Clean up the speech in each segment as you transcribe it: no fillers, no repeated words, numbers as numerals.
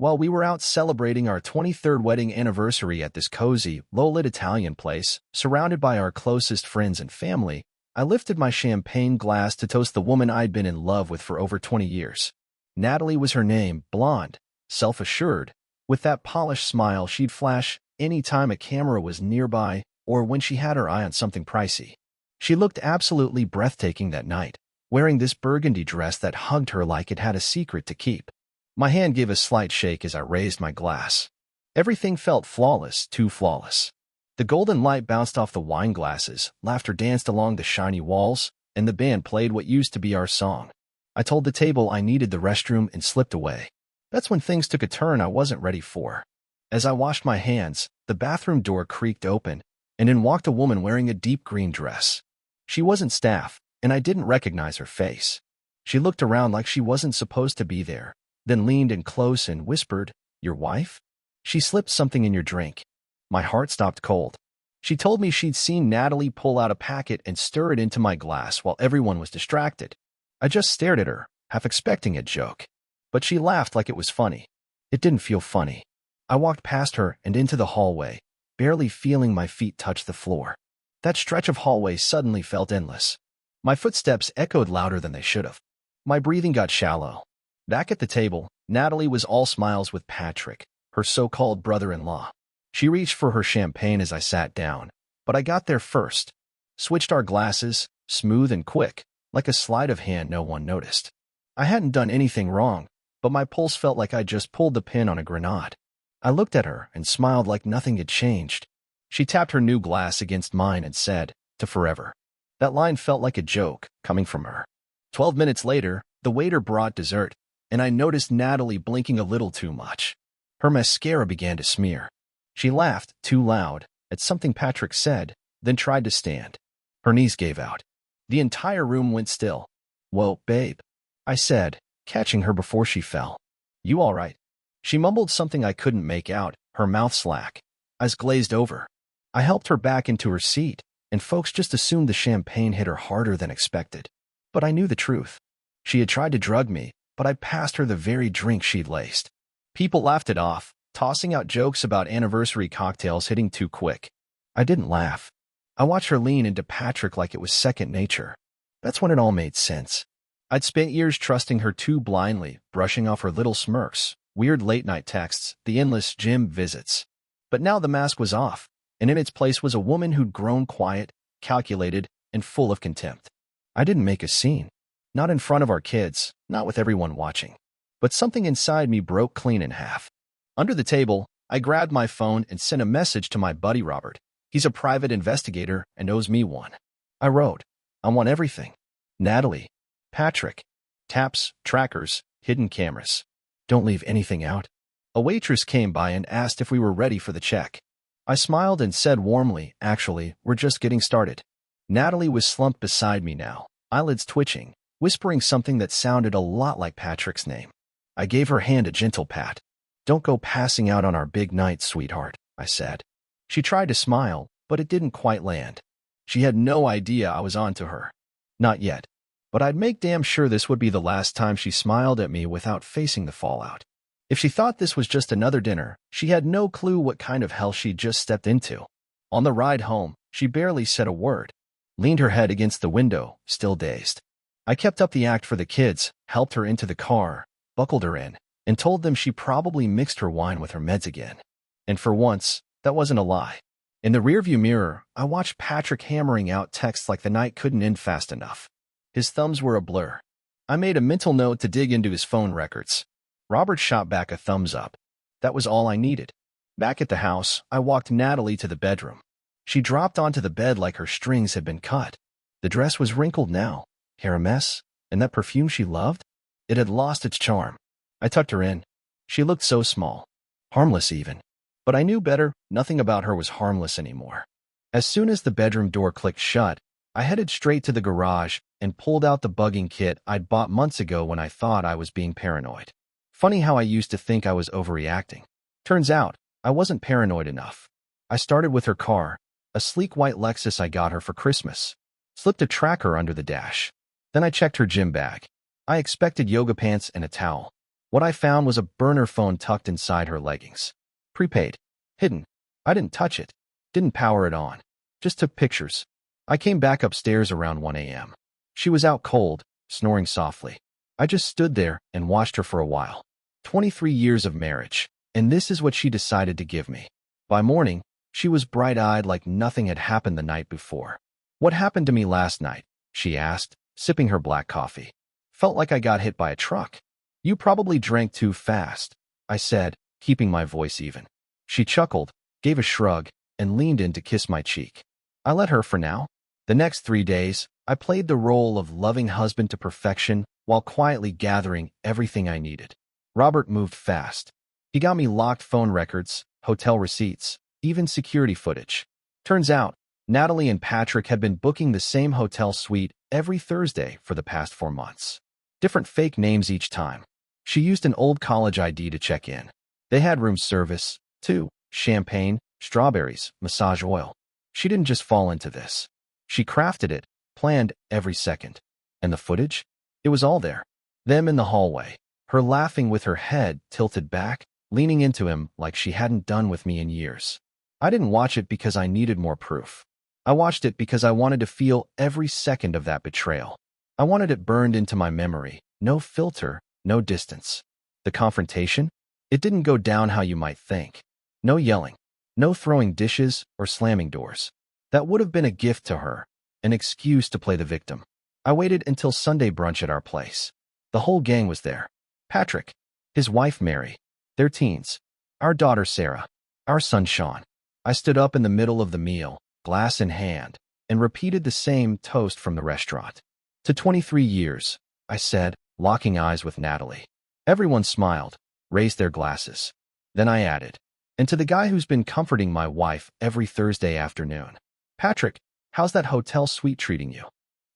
While we were out celebrating our 23rd wedding anniversary at this cozy, low-lit Italian place, surrounded by our closest friends and family, I lifted my champagne glass to toast the woman I'd been in love with for over 20 years. Natalie was her name, blonde, self-assured, with that polished smile she'd flash any time a camera was nearby or when she had her eye on something pricey. She looked absolutely breathtaking that night, wearing this burgundy dress that hugged her like it had a secret to keep. My hand gave a slight shake as I raised my glass. Everything felt flawless, too flawless. The golden light bounced off the wine glasses, laughter danced along the shiny walls, and the band played what used to be our song. I told the table I needed the restroom and slipped away. That's when things took a turn I wasn't ready for. As I washed my hands, the bathroom door creaked open, and in walked a woman wearing a deep green dress. She wasn't staff, and I didn't recognize her face. She looked around like she wasn't supposed to be there, then leaned in close and whispered, "Your wife? She slipped something in your drink." My heart stopped cold. She told me she'd seen Natalie pull out a packet and stir it into my glass while everyone was distracted. I just stared at her, half expecting a joke. But she laughed like it was funny. It didn't feel funny. I walked past her and into the hallway, barely feeling my feet touch the floor. That stretch of hallway suddenly felt endless. My footsteps echoed louder than they should have. My breathing got shallow. Back at the table, Natalie was all smiles with Patrick, her so-called brother-in-law. She reached for her champagne as I sat down, but I got there first. Switched our glasses, smooth and quick, like a sleight of hand no one noticed. I hadn't done anything wrong, but my pulse felt like I'd just pulled the pin on a grenade. I looked at her and smiled like nothing had changed. She tapped her new glass against mine and said, "To forever." That line felt like a joke, coming from her. 12 minutes later, the waiter brought dessert, and I noticed Natalie blinking a little too much. Her mascara began to smear. She laughed, too loud, at something Patrick said, then tried to stand. Her knees gave out. The entire room went still. "Whoa, babe," I said, catching her before she fell. "You all right?" She mumbled something I couldn't make out, her mouth slack, eyes glazed over. I helped her back into her seat, and folks just assumed the champagne hit her harder than expected. But I knew the truth. She had tried to drug me, but I passed her the very drink she'd laced. People laughed it off, tossing out jokes about anniversary cocktails hitting too quick. I didn't laugh. I watched her lean into Patrick like it was second nature. That's when it all made sense. I'd spent years trusting her too blindly, brushing off her little smirks, weird late-night texts, the endless gym visits. But now the mask was off, and in its place was a woman who'd grown quiet, calculated, and full of contempt. I didn't make a scene. Not in front of our kids, not with everyone watching. But something inside me broke clean in half. Under the table, I grabbed my phone and sent a message to my buddy Robert. He's a private investigator and owes me one. I wrote, "I want everything. Natalie, Patrick, taps, trackers, hidden cameras. Don't leave anything out." A waitress came by and asked if we were ready for the check. I smiled and said warmly, "Actually, we're just getting started." Natalie was slumped beside me now, eyelids twitching, whispering something that sounded a lot like Patrick's name. I gave her hand a gentle pat. "Don't go passing out on our big night, sweetheart," I said. She tried to smile, but it didn't quite land. She had no idea I was on to her. Not yet. But I'd make damn sure this would be the last time she smiled at me without facing the fallout. If she thought this was just another dinner, she had no clue what kind of hell she'd just stepped into. On the ride home, she barely said a word, leaned her head against the window, still dazed. I kept up the act for the kids, helped her into the car, buckled her in, and told them she probably mixed her wine with her meds again. And for once, that wasn't a lie. In the rearview mirror, I watched Patrick hammering out texts like the night couldn't end fast enough. His thumbs were a blur. I made a mental note to dig into his phone records. Robert shot back a thumbs up. That was all I needed. Back at the house, I walked Natalie to the bedroom. She dropped onto the bed like her strings had been cut. The dress was wrinkled now, hair a mess, and that perfume she loved? It had lost its charm. I tucked her in. She looked so small. Harmless even. But I knew better, nothing about her was harmless anymore. As soon as the bedroom door clicked shut, I headed straight to the garage and pulled out the bugging kit I'd bought months ago when I thought I was being paranoid. Funny how I used to think I was overreacting. Turns out, I wasn't paranoid enough. I started with her car, a sleek white Lexus I got her for Christmas. Slipped a tracker under the dash. Then I checked her gym bag. I expected yoga pants and a towel. What I found was a burner phone tucked inside her leggings. Prepaid. Hidden. I didn't touch it. Didn't power it on. Just took pictures. I came back upstairs around 1 a.m. She was out cold, snoring softly. I just stood there and watched her for a while. 23 years of marriage, and this is what she decided to give me. By morning, she was bright-eyed like nothing had happened the night before. "What happened to me last night?" she asked, sipping her black coffee. "Felt like I got hit by a truck." "You probably drank too fast," I said, keeping my voice even. She chuckled, gave a shrug, and leaned in to kiss my cheek. I let her for now. The next 3 days, I played the role of loving husband to perfection while quietly gathering everything I needed. Robert moved fast. He got me locked phone records, hotel receipts, even security footage. Turns out, Natalie and Patrick had been booking the same hotel suite every Thursday for the past 4 months. Different fake names each time. She used an old college ID to check in. They had room service, too. Champagne, strawberries, massage oil. She didn't just fall into this. She crafted it, planned every second. And the footage? It was all there. Them in the hallway, her laughing with her head tilted back, leaning into him like she hadn't done with me in years. I didn't watch it because I needed more proof. I watched it because I wanted to feel every second of that betrayal. I wanted it burned into my memory. No filter, no distance. The confrontation? It didn't go down how you might think. No yelling. No throwing dishes or slamming doors. That would have been a gift to her, an excuse to play the victim. I waited until Sunday brunch at our place. The whole gang was there. Patrick, his wife Mary, their teens, our daughter Sarah, our son Sean. I stood up in the middle of the meal, glass in hand, and repeated the same toast from the restaurant. "To 23 years, I said, locking eyes with Natalie. Everyone smiled, raised their glasses. Then I added, "And to the guy who's been comforting my wife every Thursday afternoon. Patrick, how's that hotel suite treating you?"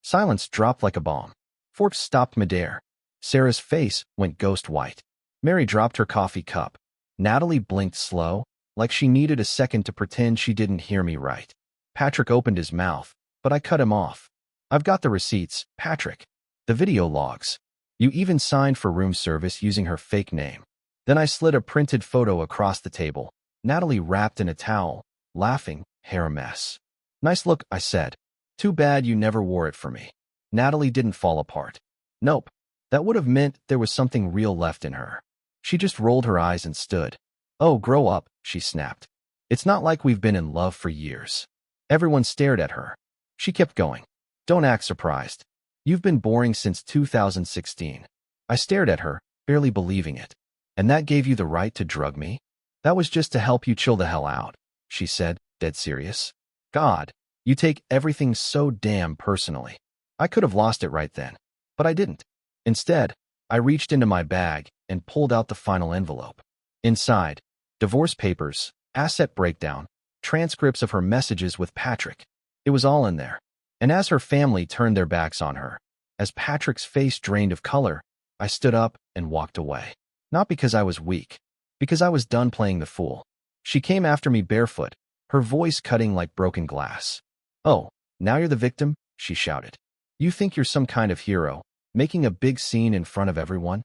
Silence dropped like a bomb. Forks stopped midair. Sarah's face went ghost white. Mary dropped her coffee cup. Natalie blinked slow, like she needed a second to pretend she didn't hear me right. Patrick opened his mouth, but I cut him off. "I've got the receipts, Patrick. The video logs. You even signed for room service using her fake name." Then I slid a printed photo across the table. Natalie wrapped in a towel, laughing, hair a mess. "Nice look," I said. "Too bad you never wore it for me." Natalie didn't fall apart. Nope. That would have meant there was something real left in her. She just rolled her eyes and stood. "Oh, grow up," she snapped. "It's not like we've been in love for years." Everyone stared at her. She kept going. "Don't act surprised. You've been boring since 2016. I stared at her, barely believing it. "And that gave you the right to drug me?" "That was just to help you chill the hell out," she said, dead serious. "God, you take everything so damn personally." I could have lost it right then, but I didn't. Instead, I reached into my bag and pulled out the final envelope. Inside, divorce papers, asset breakdown, transcripts of her messages with Patrick. It was all in there. And as her family turned their backs on her, as Patrick's face drained of color, I stood up and walked away. Not because I was weak, because I was done playing the fool. She came after me barefoot, her voice cutting like broken glass. "Oh, now you're the victim?" she shouted. "You think you're some kind of hero, making a big scene in front of everyone?"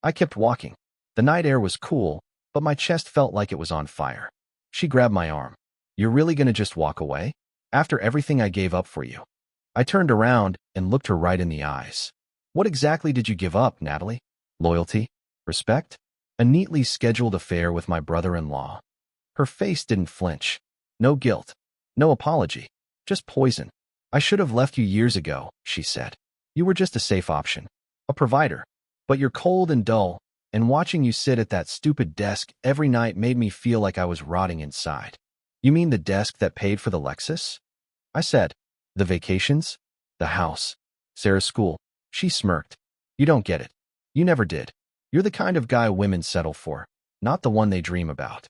I kept walking. The night air was cool, but my chest felt like it was on fire. She grabbed my arm. "You're really gonna just walk away? After everything I gave up for you?" I turned around and looked her right in the eyes. "What exactly did you give up, Natalie? Loyalty? Respect? A neatly scheduled affair with my brother-in-law?" Her face didn't flinch. No guilt. No apology. Just poison. "I should have left you years ago," she said. "You were just a safe option. A provider. But you're cold and dull, and watching you sit at that stupid desk every night made me feel like I was rotting inside." "You mean the desk that paid for the Lexus?" I said. "The vacations? The house? Sarah's school?" She smirked. "You don't get it. You never did. You're the kind of guy women settle for, not the one they dream about."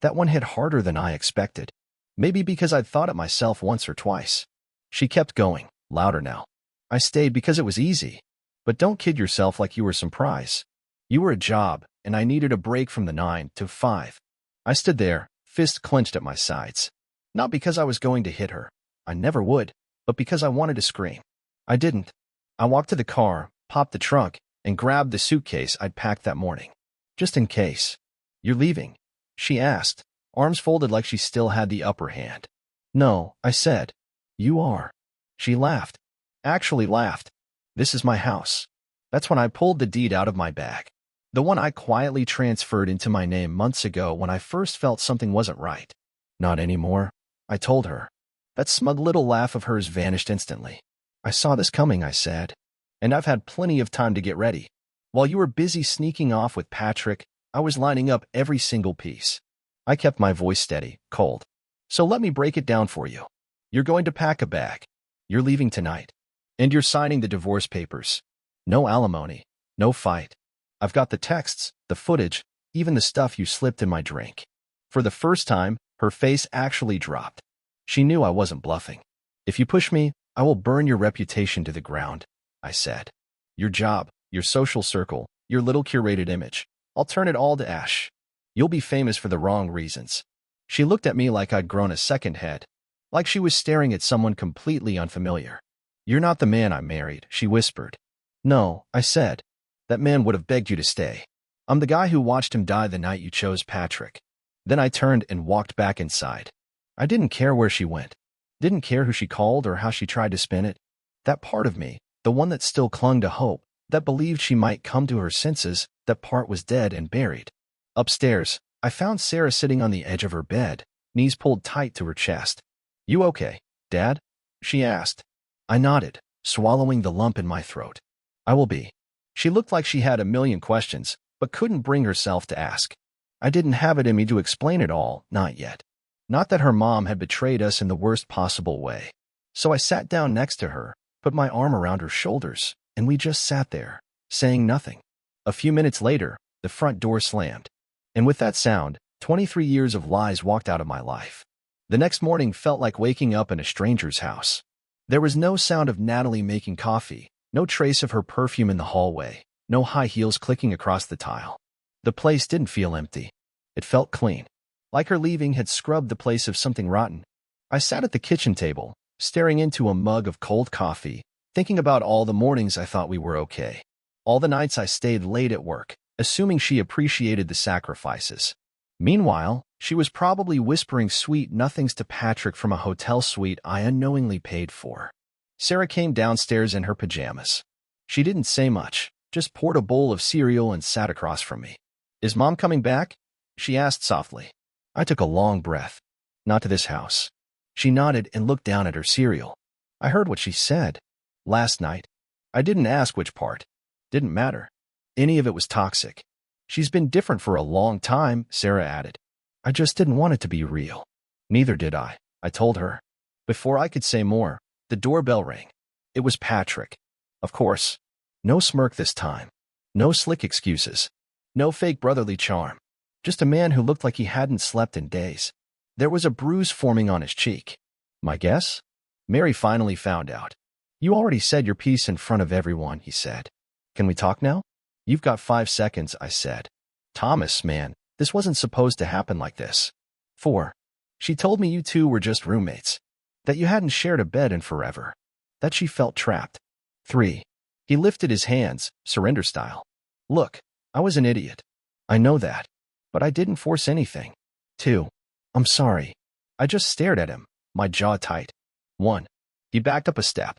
That one hit harder than I expected. Maybe because I'd thought it myself once or twice. She kept going, louder now. "I stayed because it was easy. But don't kid yourself like you were some prize. You were a job, and I needed a break from the 9 to 5. I stood there, fist clenched at my sides. Not because I was going to hit her. I never would, but because I wanted to scream. I didn't. I walked to the car, popped the trunk, and grabbed the suitcase I'd packed that morning. Just in case. You're leaving? She asked, arms folded like she still had the upper hand. No, I said. You are. She laughed. Actually laughed. This is my house. That's when I pulled the deed out of my bag. The one I quietly transferred into my name months ago when I first felt something wasn't right. Not anymore, I told her. That smug little laugh of hers vanished instantly. I saw this coming, I said. And I've had plenty of time to get ready. While you were busy sneaking off with Patrick, I was lining up every single piece. I kept my voice steady, cold. So let me break it down for you. You're going to pack a bag. You're leaving tonight. And you're signing the divorce papers. No alimony. No fight. I've got the texts, the footage, even the stuff you slipped in my drink. For the first time, her face actually dropped. She knew I wasn't bluffing. If you push me, I will burn your reputation to the ground, I said. Your job, your social circle, your little curated image. I'll turn it all to ash. You'll be famous for the wrong reasons. She looked at me like I'd grown a second head, like she was staring at someone completely unfamiliar. You're not the man I married, she whispered. No, I said. That man would have begged you to stay. I'm the guy who watched him die the night you chose Patrick. Then I turned and walked back inside. I didn't care where she went. Didn't care who she called or how she tried to spin it. That part of me, the one that still clung to hope, that believed she might come to her senses, that part was dead and buried. Upstairs, I found Sarah sitting on the edge of her bed, knees pulled tight to her chest. You okay, Dad? She asked. I nodded, swallowing the lump in my throat. I will be. She looked like she had a million questions, but couldn't bring herself to ask. I didn't have it in me to explain it all, not yet. Not that her mom had betrayed us in the worst possible way. So I sat down next to her, put my arm around her shoulders, and we just sat there, saying nothing. A few minutes later, the front door slammed. And with that sound, 23 years of lies walked out of my life. The next morning felt like waking up in a stranger's house. There was no sound of Natalie making coffee, no trace of her perfume in the hallway, no high heels clicking across the tile. The place didn't feel empty. It felt clean. Like her leaving had scrubbed the place of something rotten. I sat at the kitchen table, staring into a mug of cold coffee, thinking about all the mornings I thought we were okay. All the nights I stayed late at work, assuming she appreciated the sacrifices. Meanwhile, she was probably whispering sweet nothings to Patrick from a hotel suite I unknowingly paid for. Sarah came downstairs in her pajamas. She didn't say much, just poured a bowl of cereal and sat across from me. Is Mom coming back? She asked softly. I took a long breath. Not to this house. She nodded and looked down at her cereal. I heard what she said. Last night. I didn't ask which part. Didn't matter. Any of it was toxic. She's been different for a long time, Sarah added. I just didn't want it to be real. Neither did I told her. Before I could say more, the doorbell rang. It was Patrick. Of course. No smirk this time. No slick excuses. No fake brotherly charm. Just a man who looked like he hadn't slept in days. There was a bruise forming on his cheek. My guess? Mary finally found out. You already said your piece in front of everyone, he said. Can we talk now? You've got 5 seconds, I said. Thomas, man, this wasn't supposed to happen like this. 4. She told me you two were just roommates. That you hadn't shared a bed in forever. That she felt trapped. 3. He lifted his hands, surrender style. Look, I was an idiot. I know that. But I didn't force anything. 2. I'm sorry. I just stared at him, my jaw tight. 1. He backed up a step.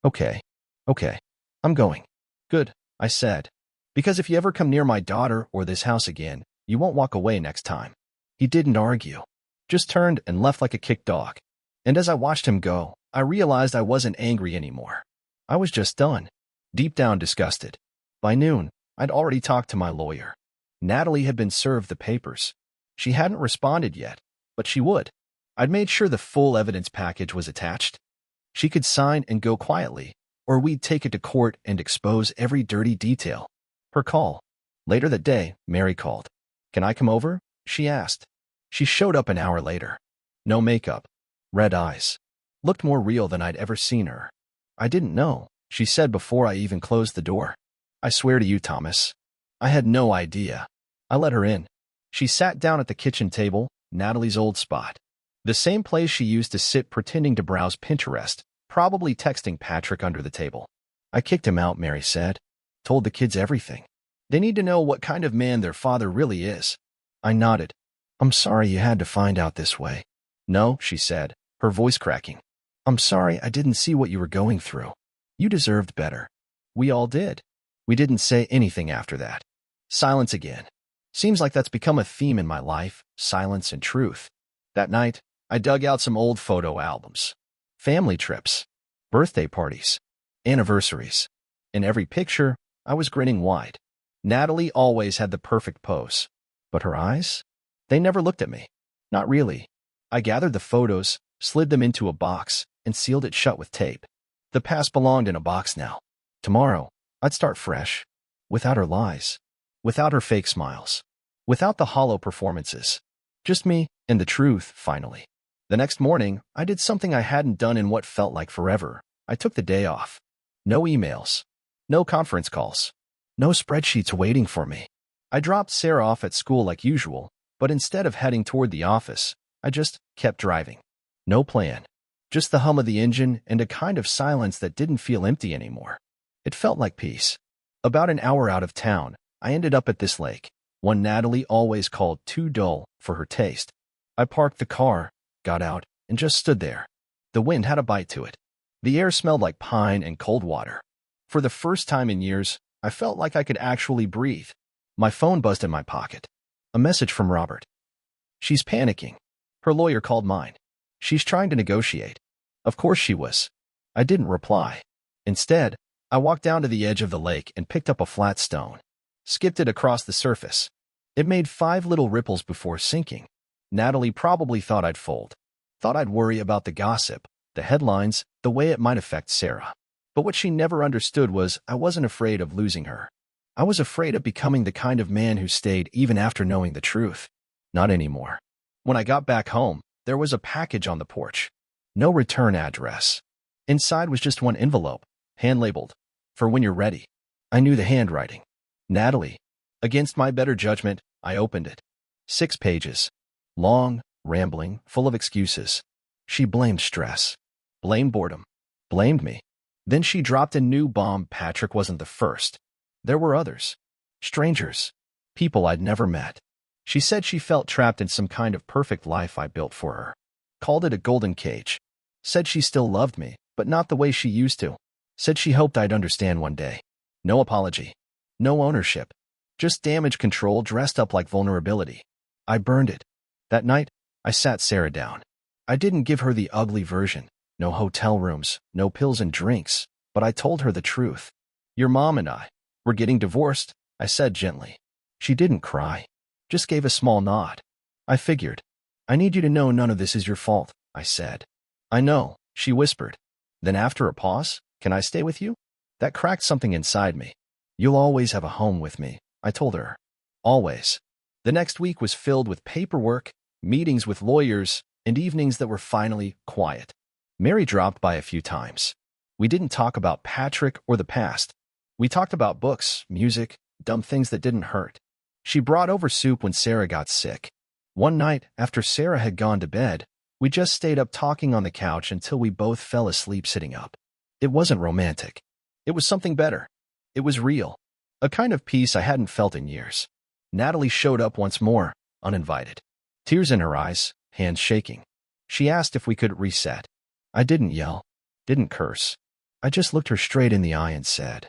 Okay. I'm going. Good, I said. Because if you ever come near my daughter or this house again, you won't walk away next time. He didn't argue. Just turned and left like a kicked dog. And as I watched him go, I realized I wasn't angry anymore. I was just done. Deep down disgusted. By noon, I'd already talked to my lawyer. Natalie had been served the papers. She hadn't responded yet, but she would. I'd made sure the full evidence package was attached. She could sign and go quietly, or we'd take it to court and expose every dirty detail. Her call. Later that day, Mary called. Can I come over? She asked. She showed up an hour later. No makeup. Red eyes. Looked more real than I'd ever seen her. I didn't know, she said before I even closed the door. I swear to you, Thomas. I had no idea. I let her in. She sat down at the kitchen table, Natalie's old spot. The same place she used to sit pretending to browse Pinterest, probably texting Patrick under the table. I kicked him out, Mary said. Told the kids everything. They need to know what kind of man their father really is. I nodded. I'm sorry you had to find out this way. No, she said, her voice cracking. I'm sorry I didn't see what you were going through. You deserved better. We all did. We didn't say anything after that. Silence again. Seems like that's become a theme in my life, silence and truth. That night, I dug out some old photo albums. Family trips. Birthday parties. Anniversaries. In every picture, I was grinning wide. Natalie always had the perfect pose. But her eyes? They never looked at me. Not really. I gathered the photos, slid them into a box, and sealed it shut with tape. The past belonged in a box now. Tomorrow, I'd start fresh. Without her lies. Without her fake smiles. Without the hollow performances. Just me and the truth, finally. The next morning, I did something I hadn't done in what felt like forever. I took the day off. No emails. No conference calls. No spreadsheets waiting for me. I dropped Sarah off at school like usual, but instead of heading toward the office, I just kept driving. No plan. Just the hum of the engine and a kind of silence that didn't feel empty anymore. It felt like peace. About an hour out of town, I ended up at this lake, one Natalie always called too dull for her taste. I parked the car, got out, and just stood there. The wind had a bite to it. The air smelled like pine and cold water. For the first time in years, I felt like I could actually breathe. My phone buzzed in my pocket. A message from Robert. She's panicking. Her lawyer called mine. She's trying to negotiate. Of course she was. I didn't reply. Instead, I walked down to the edge of the lake and picked up a flat stone. Skipped it across the surface. It made 5 little ripples before sinking. Natalie probably thought I'd fold. Thought I'd worry about the gossip, the headlines, the way it might affect Sarah. But what she never understood was I wasn't afraid of losing her. I was afraid of becoming the kind of man who stayed even after knowing the truth. Not anymore. When I got back home, there was a package on the porch. No return address. Inside was just one envelope, hand-labeled, for when you're ready. I knew the handwriting. Natalie. Against my better judgment, I opened it. 6 pages. Long, rambling, full of excuses. She blamed stress. Blamed boredom. Blamed me. Then she dropped a new bomb. Patrick wasn't the first. There were others. Strangers. People I'd never met. She said she felt trapped in some kind of perfect life I built for her. Called it a golden cage. Said she still loved me, but not the way she used to. Said she hoped I'd understand one day. No apology. No ownership. Just damage control dressed up like vulnerability. I burned it. That night, I sat Sarah down. I didn't give her the ugly version. No hotel rooms, no pills and drinks, but I told her the truth. Your mom and I, we're getting divorced, I said gently. She didn't cry. Just gave a small nod. I figured. I need you to know none of this is your fault, I said. I know, she whispered. Then after a pause, can I stay with you? That cracked something inside me. You'll always have a home with me, I told her. Always. The next week was filled with paperwork, meetings with lawyers, and evenings that were finally quiet. Mary dropped by a few times. We didn't talk about Patrick or the past. We talked about books, music, dumb things that didn't hurt. She brought over soup when Sarah got sick. One night, after Sarah had gone to bed, we just stayed up talking on the couch until we both fell asleep sitting up. It wasn't romantic. It was something better. It was real. A kind of peace I hadn't felt in years. Natalie showed up once more, uninvited. Tears in her eyes, hands shaking. She asked if we could reset. I didn't yell, didn't curse. I just looked her straight in the eye and said,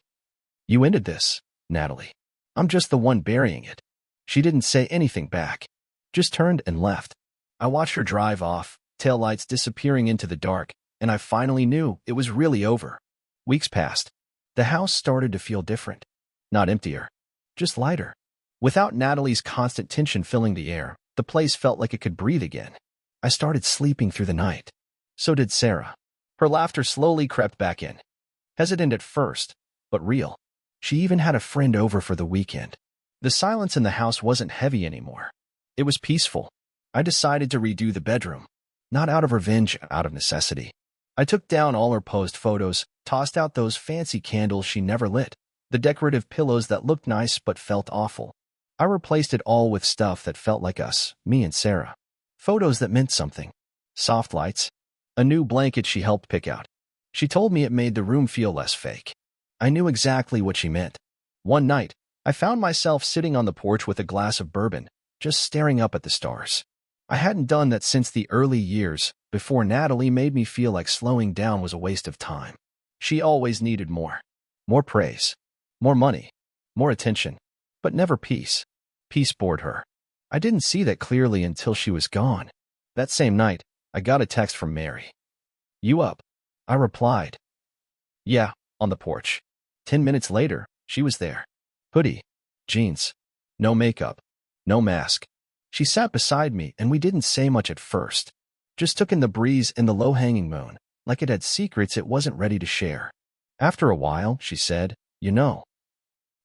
"You ended this, Natalie. I'm just the one burying it." She didn't say anything back. Just turned and left. I watched her drive off, taillights disappearing into the dark, and I finally knew it was really over. Weeks passed. The house started to feel different. Not emptier. Just lighter. Without Natalie's constant tension filling the air, the place felt like it could breathe again. I started sleeping through the night. So did Sarah. Her laughter slowly crept back in. Hesitant at first, but real. She even had a friend over for the weekend. The silence in the house wasn't heavy anymore. It was peaceful. I decided to redo the bedroom. Not out of revenge, out of necessity. I took down all her posed photos, tossed out those fancy candles she never lit, the decorative pillows that looked nice but felt awful. I replaced it all with stuff that felt like us, me and Sarah. Photos that meant something. Soft lights. A new blanket she helped pick out. She told me it made the room feel less fake. I knew exactly what she meant. One night, I found myself sitting on the porch with a glass of bourbon, just staring up at the stars. I hadn't done that since the early years, before Natalie made me feel like slowing down was a waste of time. She always needed more. More praise. More money. More attention. But never peace. Peace bored her. I didn't see that clearly until she was gone. That same night, I got a text from Mary. "You up?" I replied. "Yeah," on the porch. 10 minutes later, she was there. Hoodie. Jeans. No makeup. No mask. She sat beside me and we didn't say much at first. Just took in the breeze and the low-hanging moon, like it had secrets it wasn't ready to share. After a while, she said, "You know,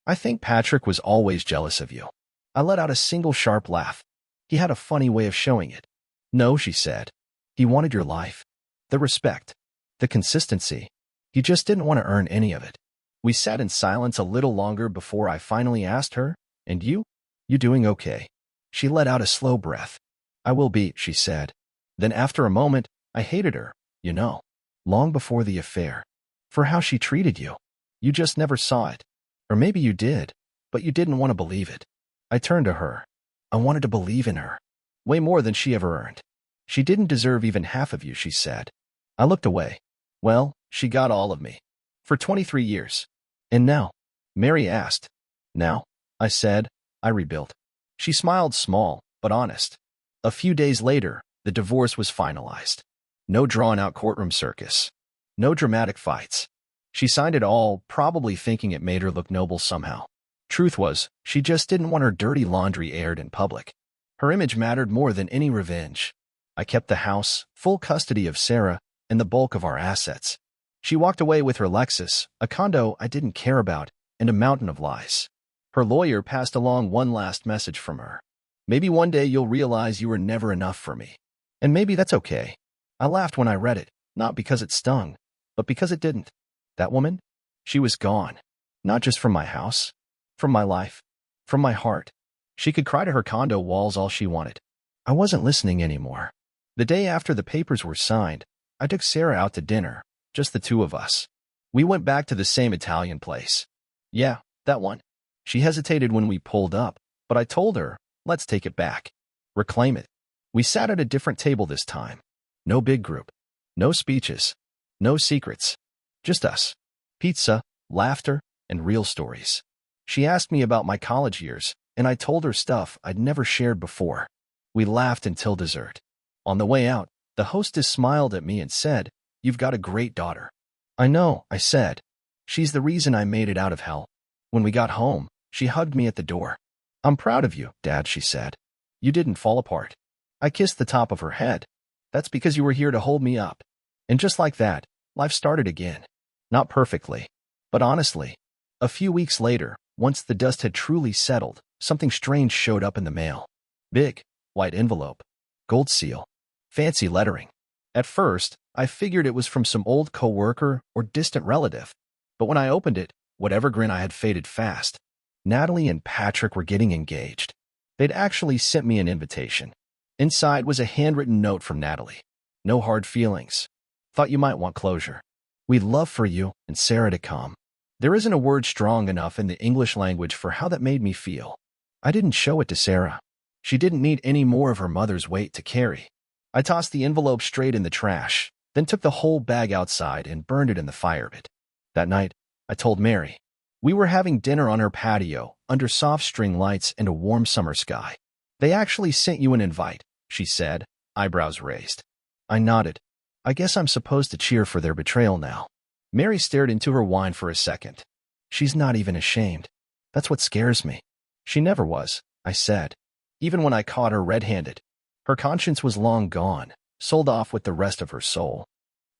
I think Patrick was always jealous of you." I let out a single sharp laugh. He had a funny way of showing it. "No," she said. "He wanted your life. The respect. The consistency. He just didn't want to earn any of it." We sat in silence a little longer before I finally asked her, "And you? You doing okay?" She let out a slow breath. "I will be," she said. Then after a moment, I hated her, you know, long before the affair. For how she treated you. You just never saw it. Or maybe you did, but you didn't want to believe it. I turned to her. I wanted to believe in her. Way more than she ever earned. She didn't deserve even half of you, she said. I looked away. Well, she got all of me. For 23 years. And now? Mary asked. Now? I said. I rebuilt. She smiled, small, but honest. A few days later, the divorce was finalized. No drawn-out courtroom circus. No dramatic fights. She signed it all, probably thinking it made her look noble somehow. Truth was, she just didn't want her dirty laundry aired in public. Her image mattered more than any revenge. I kept the house, full custody of Sarah, and the bulk of our assets. She walked away with her Lexus, a condo I didn't care about, and a mountain of lies. Her lawyer passed along one last message from her. Maybe one day you'll realize you were never enough for me. And maybe that's okay. I laughed when I read it, not because it stung, but because it didn't. That woman? She was gone. Not just from my house. From my life. From my heart. She could cry to her condo walls all she wanted. I wasn't listening anymore. The day after the papers were signed, I took Sarah out to dinner, just the two of us. We went back to the same Italian place. Yeah, that one. She hesitated when we pulled up, but I told her, let's take it back. Reclaim it. We sat at a different table this time. No big group. No speeches. No secrets. Just us. Pizza, laughter, and real stories. She asked me about my college years, and I told her stuff I'd never shared before. We laughed until dessert. On the way out, the hostess smiled at me and said, "You've got a great daughter." I know, I said. She's the reason I made it out of hell. When we got home, she hugged me at the door. "I'm proud of you, Dad," she said. "You didn't fall apart." I kissed the top of her head. "That's because you were here to hold me up." And just like that, life started again. Not perfectly, but honestly. A few weeks later, once the dust had truly settled, something strange showed up in the mail. Big, white envelope. Gold seal. Fancy lettering. At first, I figured it was from some old coworker or distant relative. But when I opened it, whatever grin I had faded fast. Natalie and Patrick were getting engaged. They'd actually sent me an invitation. Inside was a handwritten note from Natalie. "No hard feelings. Thought you might want closure. We'd love for you and Sarah to come." There isn't a word strong enough in the English language for how that made me feel. I didn't show it to Sarah. She didn't need any more of her mother's weight to carry. I tossed the envelope straight in the trash, then took the whole bag outside and burned it in the fire pit. That night, I told Mary. We were having dinner on her patio, under soft string lights and a warm summer sky. "They actually sent you an invite," she said, eyebrows raised. I nodded. I guess I'm supposed to cheer for their betrayal now. Mary stared into her wine for a second. "She's not even ashamed. That's what scares me." "She never was," I said. "Even when I caught her red-handed. Her conscience was long gone, sold off with the rest of her soul."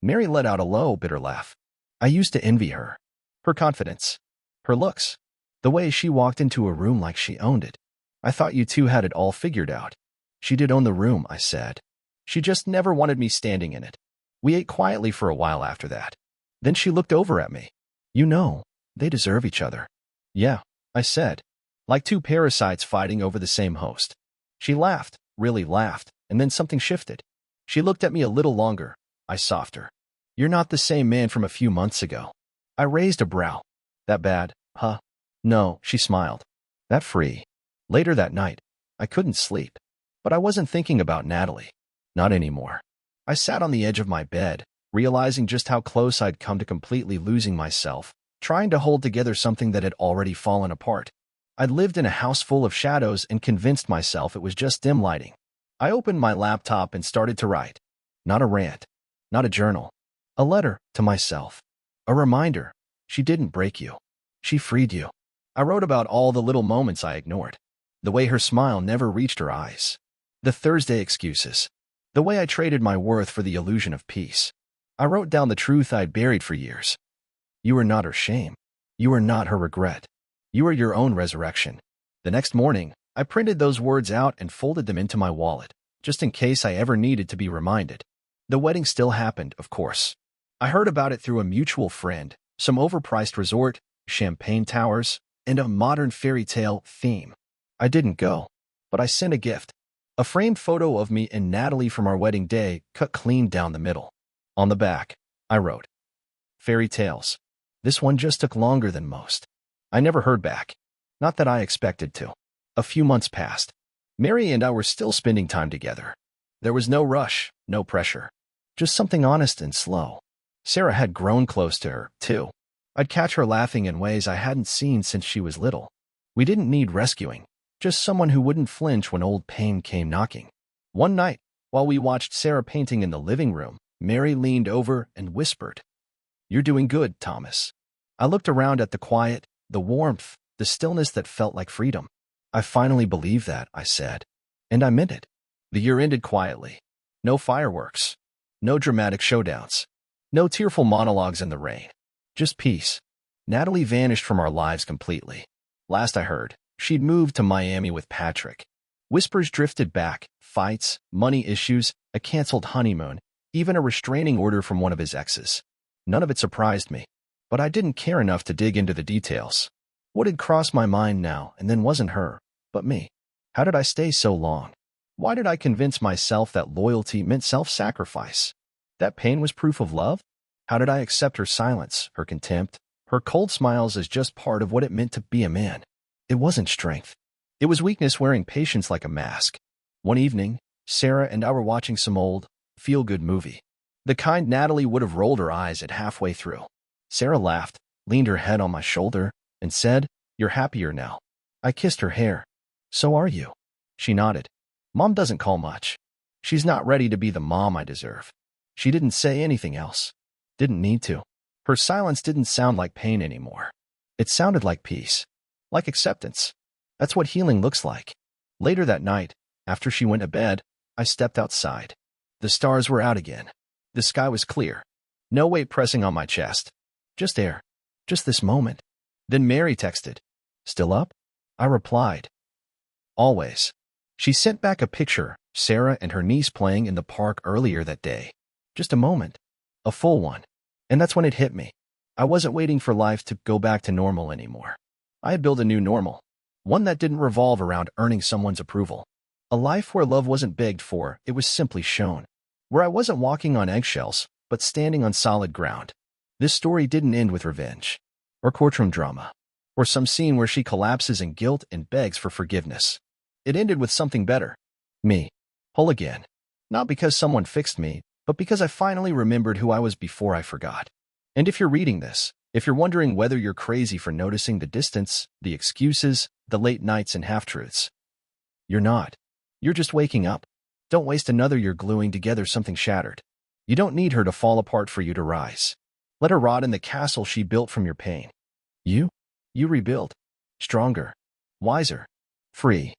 Mary let out a low, bitter laugh. I used to envy her. Her confidence. Her looks. The way she walked into a room like she owned it. "I thought you two had it all figured out." "She did own the room," I said. "She just never wanted me standing in it." We ate quietly for a while after that. Then she looked over at me. "You know, they deserve each other." "Yeah," I said. "Like two parasites fighting over the same host." She laughed, really laughed, and then something shifted. She looked at me a little longer. I softer. "You're not the same man from a few months ago." I raised a brow. "That bad, huh?" No, she smiled. That free. Later that night, I couldn't sleep. But I wasn't thinking about Natalie. Not anymore. I sat on the edge of my bed, realizing just how close I'd come to completely losing myself, trying to hold together something that had already fallen apart. I'd lived in a house full of shadows and convinced myself it was just dim lighting. I opened my laptop and started to write. Not a rant. Not a journal. A letter to myself. A reminder. She didn't break you. She freed you. I wrote about all the little moments I ignored. The way her smile never reached her eyes. The Thursday excuses. The way I traded my worth for the illusion of peace. I wrote down the truth I'd buried for years. You were not her shame. You were not her regret. You were your own resurrection. The next morning, I printed those words out and folded them into my wallet, just in case I ever needed to be reminded. The wedding still happened, of course. I heard about it through a mutual friend, some overpriced resort, champagne towers, and a modern fairy tale theme. I didn't go, but I sent a gift. A framed photo of me and Natalie from our wedding day, cut clean down the middle. On the back, I wrote, Fairy tales. This one just took longer than most. I never heard back. Not that I expected to. A few months passed. Mary and I were still spending time together. There was no rush, no pressure. Just something honest and slow. Sarah had grown close to her, too. I'd catch her laughing in ways I hadn't seen since she was little. We didn't need rescuing. Just someone who wouldn't flinch when old pain came knocking. One night, while we watched Sarah painting in the living room, Mary leaned over and whispered, You're doing good, Thomas. I looked around at the quiet, the warmth, the stillness that felt like freedom. I finally believe that, I said. And I meant it. The year ended quietly. No fireworks. No dramatic showdowns. No tearful monologues in the rain. Just peace. Natalie vanished from our lives completely. Last I heard, she'd moved to Miami with Patrick. Whispers drifted back, fights, money issues, a canceled honeymoon, even a restraining order from one of his exes. None of it surprised me, but I didn't care enough to dig into the details. What had crossed my mind now and then wasn't her, but me? How did I stay so long? Why did I convince myself that loyalty meant self-sacrifice? That pain was proof of love? How did I accept her silence, her contempt, her cold smiles as just part of what it meant to be a man? It wasn't strength. It was weakness wearing patience like a mask. One evening, Sarah and I were watching some old, feel-good movie. The kind Natalie would have rolled her eyes at halfway through. Sarah laughed, leaned her head on my shoulder, and said, You're happier now. I kissed her hair. So are you. She nodded. Mom doesn't call much. She's not ready to be the mom I deserve. She didn't say anything else. Didn't need to. Her silence didn't sound like pain anymore. It sounded like peace. Like acceptance. That's what healing looks like. Later that night, after she went to bed, I stepped outside. The stars were out again. The sky was clear. No weight pressing on my chest. Just air. Just this moment. Then Mary texted. Still up? I replied. Always. She sent back a picture, Sarah and her niece playing in the park earlier that day. Just a moment. A full one. And that's when it hit me. I wasn't waiting for life to go back to normal anymore. I had built a new normal. One that didn't revolve around earning someone's approval. A life where love wasn't begged for, it was simply shown. Where I wasn't walking on eggshells, but standing on solid ground. This story didn't end with revenge. Or courtroom drama. Or some scene where she collapses in guilt and begs for forgiveness. It ended with something better. Me. Whole again. Not because someone fixed me, but because I finally remembered who I was before I forgot. And if you're reading this, if you're wondering whether you're crazy for noticing the distance, the excuses, the late nights and half-truths, you're not. You're just waking up. Don't waste another year gluing together something shattered. You don't need her to fall apart for you to rise. Let her rot in the castle she built from your pain. You rebuild. Stronger. Wiser. Free.